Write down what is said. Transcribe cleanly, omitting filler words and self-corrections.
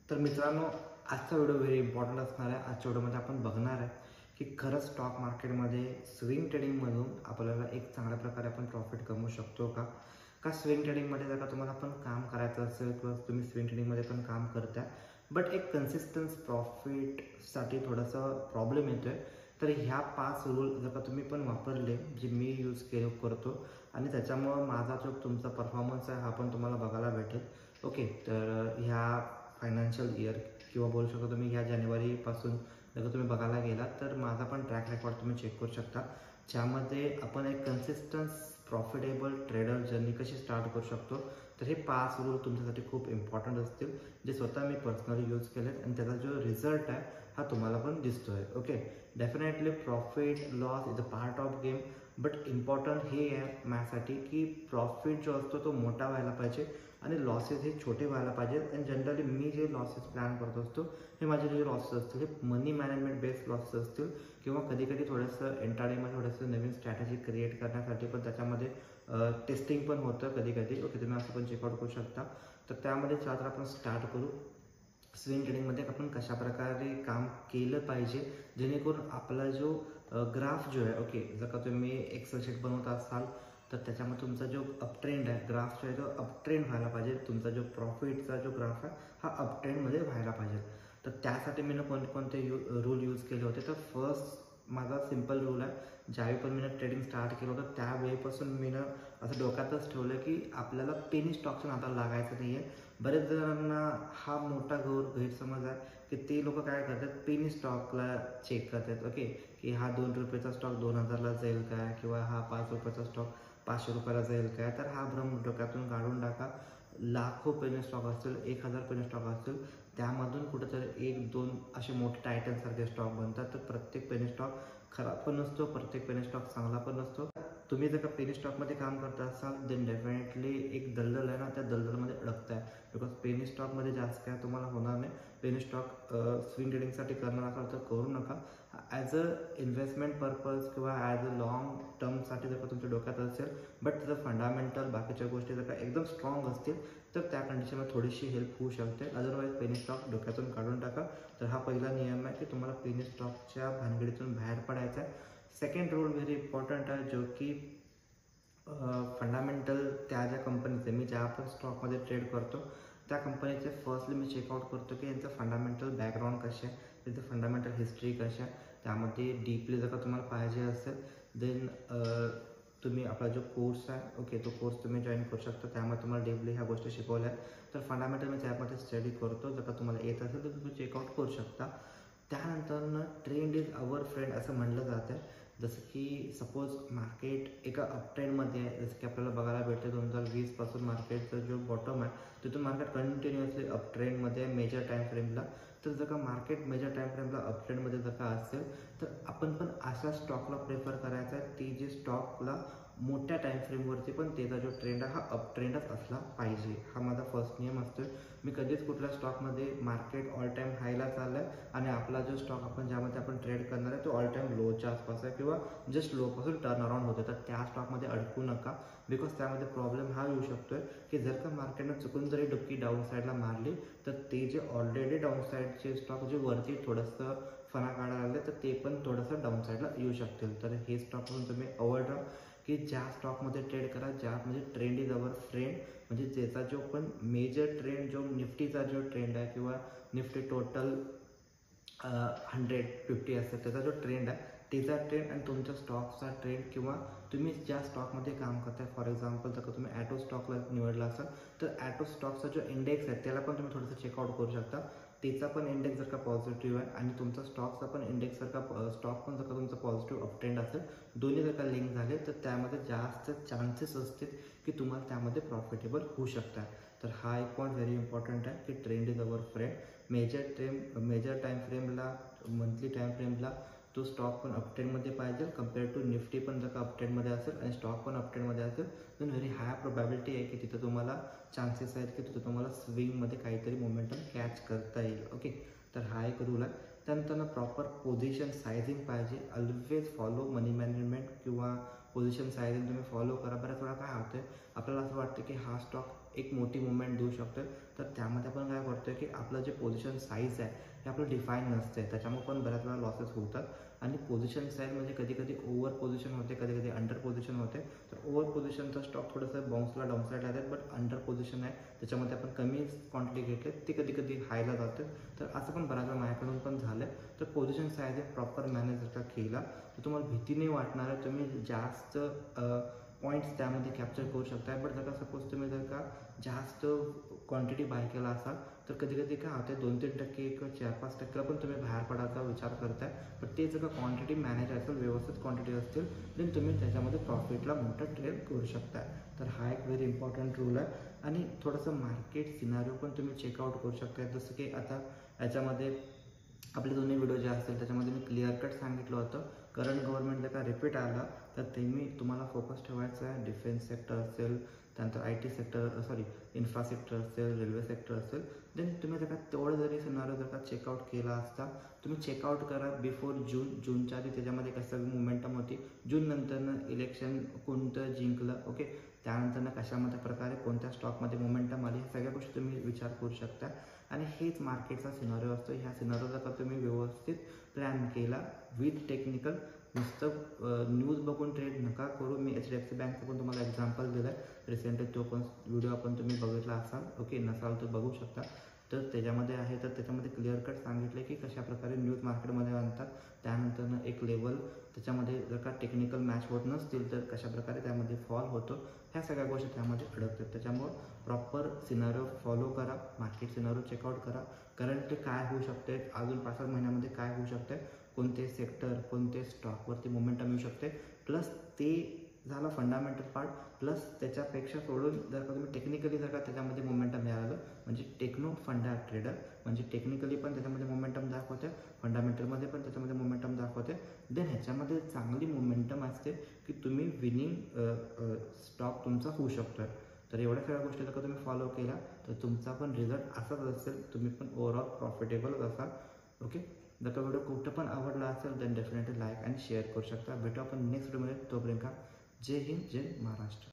तर मित्रांनो, आजचा व्हिडिओ व्हेरी इम्पॉर्टंट असणार आहे। आजच्या व्हिडिओमध्ये आपण बघणार आहे की खरंच स्टॉक मार्केटमध्ये स्विंग ट्रेडिंगमधून आपल्याला एक चांगल्या प्रकारे आपण प्रॉफिट कमवू शकतो का? का स्विंग ट्रेडिंगमध्ये जर का तुम्हाला पण काम करायचं असेल किंवा तुम्ही स्विंग ट्रेडिंगमध्ये पण काम करताय बट एक कन्सिस्टन्स प्रॉफिटसाठी थोडासा प्रॉब्लेम येतो आहे, तर ह्या 5 रूल जर का तुम्ही पण वापरले जे मी यूज करतो आणि त्याच्यामुळं माझा जो तुमचा परफॉर्मन्स आहे हा पण तुम्हाला बघायला भेटेल। ओके, तर ह्या फायनान्शियल इयर किंवा बोलू शकता तुम्ही ह्या जानेवारीपासून जर तुम्ही बघायला गेलात तर माझा पण ट्रॅक रेकॉर्ड तुम्ही चेक करू शकता, ज्यामध्ये आपण एक कन्सिस्टन्स प्रॉफिटेबल ट्रेडर जर्नी कशी स्टार्ट करू शकतो। तर हे 5 रूल तुमच्यासाठी खूप इम्पॉर्टंट असतील, जे स्वतः मी पर्सनली यूज केले आणि त्याचा जो रिझल्ट आहे हा तुम्हाला पण दिसतो आहे। Okay, definitely profit loss is a part of game, but important हे आहे माझ्यासाठी की प्रॉफिट जो असतो तो मोठा व्हायला पाहिजे आणि लॉसेस हे छोटे व्हायला पाहिजेत। आणि जनरली मी जे लॉसेस प्लॅन करत असतो हे माझे जे लॉसेस असतील हे मनी मॅनेजमेंट बेस्ड लॉसेस असतील किंवा कधी कधी थोडंसं एंटरटेनमेंट थोडंसं नवीन स्ट्रॅटेजी क्रिएट करण्यासाठी पण त्याच्यामध्ये टेस्टिंग पण होतं कधी कधी। ओके, तुम्ही असं पण चेकआउट करू शकता। तर त्यामध्ये तर आपण स्टार्ट करू स्विंग ट्रेडिंगमध्ये आपण कशा प्रकारे काम केलं पाहिजे जेणेकरून आपला जो ग्राफ जो आहे, ओके, जर का तुम्ही एक्सेल शीट बनवत असाल तर त्याच्यामध्ये तुमचा जो अपट्रेंड आहे ग्राफ जो आहे तो अपट्रेंड व्हायला पाहिजे। तुमचा जो प्रॉफिटचा जो ग्राफ आहे हा अपट्रेंडमध्ये व्हायला पाहिजे। तर त्यासाठी मी कोणते रूल यूज केले होते, तर फर्स्ट माझा सिंपल रूल आहे, ज्यावेळी पण मी ट्रेडिंग स्टार्ट केलं होतं त्यावेळीपासून मी असं डोक्यातच ठेवलं की आपल्याला पेनी स्टॉकच्या नादाला लागायचं नाही आहे। बरेच जणांना हा मोठा गैरसमज आहे की ते लोक काय करतात, पेनी स्टॉकला चेक करतात। ओके, की हा 2 रुपयाचा स्टॉक 2000ला जाईल काय किंवा हा 5 रुपयाचा स्टॉक 500 रुपयाला जाईल काय। तर हा भ्रम डोक्यातून काढून टाका। लाखो पेनी स्टॉक असतील, 1000 पेनी स्टॉक असतील, त्यामधून कुठेतरी 1-2 असे मोठे टायटनसारखे स्टॉक बनतात। तर प्रत्येक पेनी स्टॉक खराब पण नसतो, प्रत्येक पेनी स्टॉक चांगला पण नसतो। तुम्ही जर का पेनी स्टॉकमध्ये काम करत असाल देन डेफिनेटली एक दलदल आहे ना, त्या दलदलमध्ये अडकताय, बिकॉज पेनी स्टॉकमध्ये जास्त काय तुम्हाला होणार नाही। पेनी स्टॉक स्विंग ट्रेडिंगसाठी करणार असाल तर करू नका। ॲज अ इन्व्हेस्टमेंट पर्पज किंवा ॲज अ लॉंग टर्मसाठी जर का तुमच्या डोक्यात असेल बट त्याचं फंडामेंटल बाकीच्या गोष्टी जर का एकदम स्ट्रॉंग असतील तर त्या कंडिशनमध्ये थोडीशी हेल्प होऊ शकते। अदरवाईज पेनी स्टॉक डोक्यातून काढून टाका। तर हा पहिला नियम आहे की तुम्हाला पेनी स्टॉकच्या भानगडीतून बाहेर पडायचं आहे। सेकंड रूल व्हेरी इम्पॉर्टंट आहे, जो की फंडामेंटल त्या ज्या कंपनीचे मी ज्या पण स्टॉकमध्ये ट्रेड करतो त्या कंपनीचे फर्स्टली मी चेकआउट करतो की यांचं फंडामेंटल बॅकग्राऊंड कसे आहे, त्यांचं फंडामेंटल हिस्ट्री कशी आहे। त्यामध्ये डीपली जर का तुम्हाला पाहिजे असेल देन तुम्ही आपला जो कोर्स आहे, ओके, तो कोर्स तुम्ही जॉईन करू शकता। त्यामध्ये तुम्हाला डीपली ह्या गोष्टी शिकवल्या आहेत। तर फंडामेंटल मी त्यामध्ये स्टडी करतो, जर का तुम्हाला येत असेल तर तुम्ही चेकआउट करू शकता। त्यानंतर ट्रेंड इज अवर फ्रेंड असं म्हटलं जातं आहे। जसं की सपोज मार्केट एका अपट्रेंडमध्ये आहे, जसं की आपल्याला बघायला भेटते 2020पासून मार्केटचा जो बॉटम आहे तिथून मार्केट कंटिन्युअसली अपट्रेंडमध्ये आहे मेजर टाईम फ्रेमला। तर जर का मार्केट मेजर टाईम फ्रेमला अपट्रेंडमध्ये जर का असेल तर आपण पण अशा स्टॉकला प्रेफर करायचा आहे ती जे स्टॉकला मोठ्या टाईम फ्रेमवरती पण त्याचा जो ट्रेंड आहे हा अपट्रेंडच असला पाहिजे। हा माझा फर्स्ट नियम असतो। मी कधीच कुठल्या स्टॉकमध्ये मार्केट ऑल टाईम हायला चाललं आहे आणि आपला जो स्टॉक आपण ज्यामध्ये आपण ट्रेड करणार आहे तो ऑल टाईम लोच्या आसपास आहे किंवा जस्ट लोपासून टर्न अराउंड होते, तर त्या स्टॉकमध्ये अडकू नका। बिकॉज त्यामध्ये प्रॉब्लेम हा येऊ शकतोय की जर का मार्केटनं चुकून जरी डुक्की डाऊन साईडला मारली तर ते जे ऑलरेडी डाऊन साईडचे स्टॉक जे वरती थोडंसं फणा काढायला लागले तर ते पण थोडंसं डाऊन साईडला येऊ शकतील। तर हे स्टॉकमधून तुम्ही अवॉइड राहा की ज्या स्टॉकमध्ये ट्रेड करा ज्यामध्ये ट्रेंड इज अवर फ्रेंड, म्हणजे ज्याचा जो पण मेजर ट्रेंड जो निफ्टीचा जो ट्रेंड आहे किंवा निफ्टी टोटल 150 असतं त्याचा जो ट्रेंड आहे त्याचा ट्रेंड आणि तुमच्या स्टॉकचा ट्रेंड किंवा तुम्ही ज्या स्टॉकमध्ये काम करताय, फॉर एक्झाम्पल जर का तुम्ही ॲटो स्टॉकला निवडला असाल तर ॲटो स्टॉकचा जो इंडेक्स आहे त्याला पण तुम्ही थोडंसं चेकआउट करू शकता। त्याचा पण इंडेक्स जर का पॉझिटिव्ह आहे आणि तुमचा स्टॉकचा पण इंडेक्स जर का स्टॉक पण जर का तुमचा पॉझिटिव्ह अपट्रेंड असेल, दोन्ही जर का लिंक झाले तर त्यामध्ये जास्त चान्सेस असतील की तुम्हाला त्यामध्ये प्रॉफिटेबल होऊ शकतात। तर हा एक पॉईंट व्हेरी इम्पॉर्टंट आहे की trend is our friend. Major time फ्रेमला, मंथली टाईम फ्रेमला तो स्टॉक पण अपट्रेंडमध्ये पाहिजे कम्पेअर टू निफ्टी पण जर का अपट्रेंडमध्ये असेल आणि स्टॉक पण अपट्रेंडमध्ये असेल तर व्हेरी हाय प्रोबॅबिलिटी आहे की तिथं तुम्हाला चान्सेस आहेत की तिथं तुम्हाला स्विंगमध्ये काहीतरी मोमेंटम कॅच करता येईल। ओके, तर हा एक रूल आहे। त्यानंतर प्रॉपर पोझिशन सायझिंग पाहिजे। ऑलवेज फॉलो मनी मॅनेजमेंट किंवा पोझिशन सायझिंग तुम्ही फॉलो करा। बऱ्याच वेळा काय होतं आपल्याला असं वाटतं की हा स्टॉक एक मोठी मुवमेंट देऊ शकतो. तर त्यामध्ये आपण काय करतो की आपलं जे पोझिशन साईज आहे हे आपलं डिफाईन नसते, त्याच्यामुळे पण बऱ्याच वेळा लॉसेस होतात. आणि पोझिशन साईज म्हणजे कधी कधी ओव्हर पोझिशन होते, कधी कधी अंडर पोझिशन होते. तर ओव्हर पोझिशनचा स्टॉक थोडंसं बाउन्सला डाऊनसाईडला जातात, बट अंडर पोझिशन आहे त्याच्यामध्ये आपण कमी क्वांटिटी घेतले ते कधी कधी हायला जाते. तर असं पण बऱ्याच वेळा माझ्याकडून पण झालं. तर पोझिशन साईज प्रॉपर मॅनेज जर का केला तर तुम्हाला भीती नाही वाटणार आहे, तुम्ही जास्त पॉईंट्स त्यामध्ये कॅप्चर करू शकता. बट जर का सपोज तुम्ही जर का जास्त क्वांटिटी बाय केला असाल तर कधी कधी काय होते 2-3% किंवा 4-5% पण तुम्ही बाहेर पडायचा विचार करताय. पण ते जर का क्वांटिटी मॅनेज असेल, व्यवस्थित क्वांटिटी असतील, देन तुम्ही त्याच्यामध्ये प्रॉफिटला मोठं ट्रेड करू शकताय. तर हा एक व्हेरी इम्पॉर्टंट रूल आहे. आणि थोडंसं मार्केट सिनारिओ पण तुम्ही चेकआउट करू शकता. जसं की आता याच्यामध्ये आपले दोन्ही व्हिडिओ जे असतील त्याच्यामध्ये मी क्लिअर कट सांगितलं होतं, करंट गव्हर्नमेंट जर का रिपीट आला तर ते मी तुम्हाला फोकस ठेवायचं आहे. डिफेन्स सेक्टर असेल, त्यानंतर IT सेक्टर, इन्फ्रा सेक्टर असेल, रेल्वे सेक्टर असेल, देन तुम्ही जर का तेवढं जरी सिनारिओ जर का चेकआउट केला असता, तुम्ही चेकआउट करा बिफोर जूनच्या आधी. त्याच्यामध्ये कसं मोमेंटम होती, जून नंतरनं इलेक्शन कोणतं जिंकलं, ओके, त्यानंतरनं कशामध्ये प्रकारे कोणत्या स्टॉकमध्ये मोमेंटम आली, ह्या सगळ्या गोष्टी तुम्ही विचार करू शकता. आणि हेच मार्केटचा सिनारिओ असतो. ह्या सिनारिओ जर का तुम्ही व्यवस्थित प्लॅन केला विथ टेक्निकल, नुसतं न्यूज बघून ट्रेड नका करू. मी HDFC बँकचं पण तुम्हाला एक्झाम्पल दिलं आहे रिसेंटली, तो पण व्हिडिओ आपण तुम्ही बघितला असाल, ओके, नसाल तर बघू शकता. तर त्याच्यामध्ये आहे, तर त्याच्यामध्ये क्लिअर कट सांगितले की कशाप्रकारे न्यूज मार्केटमध्ये आणतात. त्यानंतरनं एक लेवल त्याच्यामध्ये जर का टेक्निकल मॅच होत नसतील तर कशाप्रकारे त्यामध्ये फॉल होतो, ह्या सगळ्या गोष्टी त्यामध्ये अडकतात. त्याच्यामुळं प्रॉपर सिनारिओ फॉलो करा, मार्केट सिनारिओ चेकआउट करा. करंटली काय होऊ शकते, अजून 5-7 महिन्यामध्ये काय होऊ शकते, कोणते सेक्टर, कोणते स्टॉकवरती मोमेंटम येऊ शकते, प्लस ते झालं फंडामेंटल पार्ट. प्लस त्याच्यापेक्षा सोडून जर का तुम्ही टेक्निकली जर का त्याच्यामध्ये मोमेंटम मिळालं, म्हणजे टेक्नो फंडा ट्रेडर, म्हणजे टेक्निकली पण त्याच्यामध्ये मोमेंटम दाखवते, फंडामेंटलमध्ये पण त्याच्यामध्ये मोमेंटम दाखवते, देन ह्याच्यामध्ये चांगली मोमेंटम असते की तुम्ही विनिंग स्टॉक तुमचा होऊ शकतो. तर एवढ्या सगळ्या गोष्टी जर का तुम्ही फॉलो केल्या तर तुमचा पण रिझल्ट असाच असेल, तुम्ही पण ओव्हरऑल प्रॉफिटेबल असाल. ओके, जर का व्हिडिओ कुठं पण आवडला असेल देन डेफिनेटली लाईक आणि शेअर करू शकता. भेटू आपण नेक्स्ट व्हिडिओमध्ये. तोपर्यंत जय हिंद, जय महाराष्ट्र.